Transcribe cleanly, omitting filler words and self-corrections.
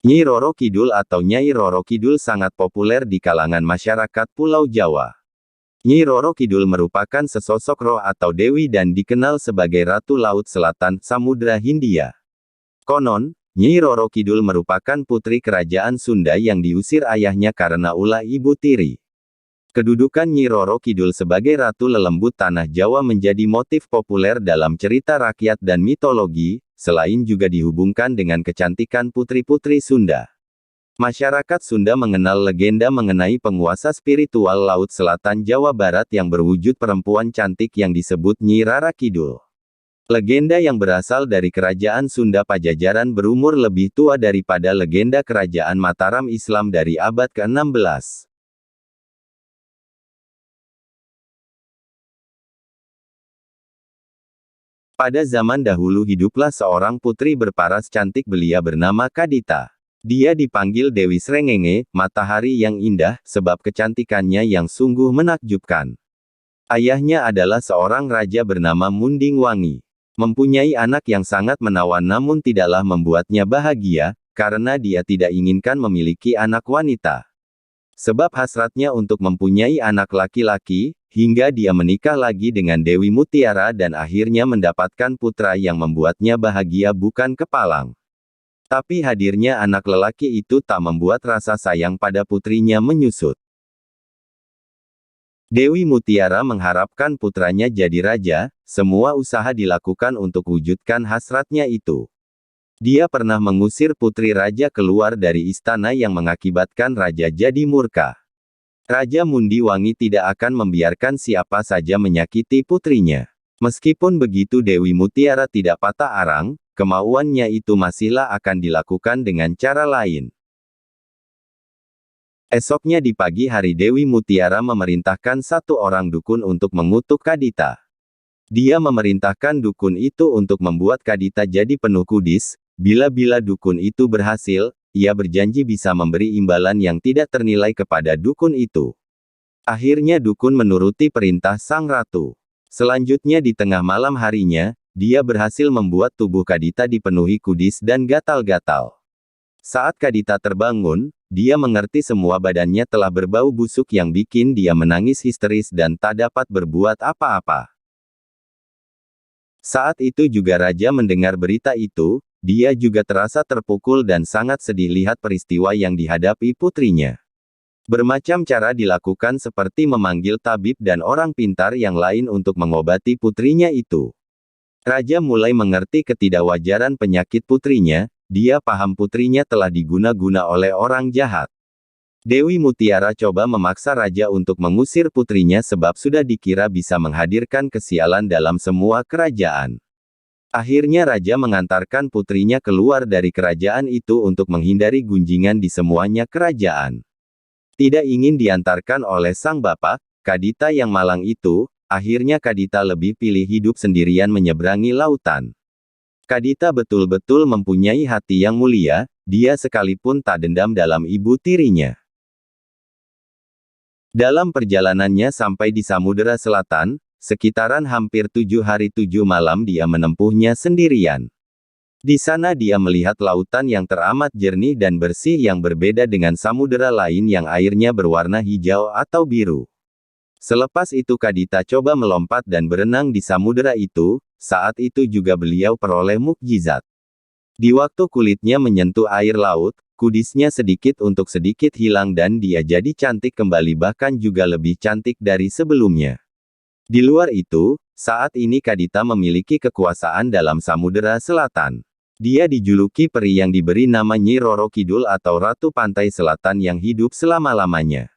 Nyi Roro Kidul atau Nyai Roro Kidul sangat populer di kalangan masyarakat Pulau Jawa. Nyi Roro Kidul merupakan sesosok roh atau dewi dan dikenal sebagai Ratu Laut Selatan Samudra Hindia. Konon, Nyi Roro Kidul merupakan putri kerajaan Sunda yang diusir ayahnya karena ulah ibu tiri. Kedudukan Nyi Roro Kidul sebagai Ratu Lelembut Tanah Jawa menjadi motif populer dalam cerita rakyat dan mitologi, selain juga dihubungkan dengan kecantikan putri-putri Sunda. Masyarakat Sunda mengenal legenda mengenai penguasa spiritual Laut Selatan Jawa Barat yang berwujud perempuan cantik yang disebut Nyi Rara Kidul. Legenda yang berasal dari kerajaan Sunda Pajajaran berumur lebih tua daripada legenda kerajaan Mataram Islam dari abad ke-16. Pada zaman dahulu hiduplah seorang putri berparas cantik belia bernama Kadita. Dia dipanggil Dewi Srengenge, matahari yang indah, sebab kecantikannya yang sungguh menakjubkan. Ayahnya adalah seorang raja bernama Munding Wangi. Mempunyai anak yang sangat menawan namun tidaklah membuatnya bahagia, karena dia tidak inginkan memiliki anak wanita. Sebab hasratnya untuk mempunyai anak laki-laki, hingga dia menikah lagi dengan Dewi Mutiara dan akhirnya mendapatkan putra yang membuatnya bahagia bukan kepalang. Tapi hadirnya anak lelaki itu tak membuat rasa sayang pada putrinya menyusut. Dewi Mutiara mengharapkan putranya jadi raja, semua usaha dilakukan untuk wujudkan hasratnya itu. Dia pernah mengusir putri raja keluar dari istana yang mengakibatkan raja jadi murka. Raja Mundi Wangi tidak akan membiarkan siapa saja menyakiti putrinya. Meskipun begitu Dewi Mutiara tidak patah arang, kemauannya itu masihlah akan dilakukan dengan cara lain. Esoknya di pagi hari Dewi Mutiara memerintahkan satu orang dukun untuk mengutuk Kadita. Dia memerintahkan dukun itu untuk membuat Kadita jadi penuh kudis. Bila dukun itu berhasil, ia berjanji bisa memberi imbalan yang tidak ternilai kepada dukun itu. Akhirnya dukun menuruti perintah sang ratu. Selanjutnya di tengah malam harinya, dia berhasil membuat tubuh Kadita dipenuhi kudis dan gatal-gatal. Saat Kadita terbangun, dia mengerti semua badannya telah berbau busuk yang bikin dia menangis histeris dan tak dapat berbuat apa-apa. Saat itu juga raja mendengar berita itu. Dia juga terasa terpukul dan sangat sedih lihat peristiwa yang dihadapi putrinya. Bermacam cara dilakukan seperti memanggil tabib dan orang pintar yang lain untuk mengobati putrinya itu. Raja mulai mengerti ketidakwajaran penyakit putrinya, dia paham putrinya telah diguna-guna oleh orang jahat. Dewi Mutiara coba memaksa raja untuk mengusir putrinya sebab sudah dikira bisa menghadirkan kesialan dalam semua kerajaan. Akhirnya raja mengantarkan putrinya keluar dari kerajaan itu untuk menghindari gunjingan di semuanya kerajaan. Tidak ingin diantarkan oleh sang bapak, Kadita yang malang itu, akhirnya Kadita lebih pilih hidup sendirian menyeberangi lautan. Kadita betul-betul mempunyai hati yang mulia, dia sekalipun tak dendam dalam ibu tirinya. Dalam perjalanannya sampai di Samudera Selatan, sekitaran hampir 7 hari 7 malam dia menempuhnya sendirian. Di sana dia melihat lautan yang teramat jernih dan bersih yang berbeda dengan samudera lain yang airnya berwarna hijau atau biru. Selepas itu Kadita coba melompat dan berenang di samudera itu, saat itu juga beliau peroleh mukjizat. Di waktu kulitnya menyentuh air laut, kudisnya sedikit untuk sedikit hilang dan dia jadi cantik kembali bahkan juga lebih cantik dari sebelumnya. Di luar itu, saat ini Kadita memiliki kekuasaan dalam Samudera Selatan. Dia dijuluki peri yang diberi nama Nyi Roro Kidul atau Ratu Pantai Selatan yang hidup selama-lamanya.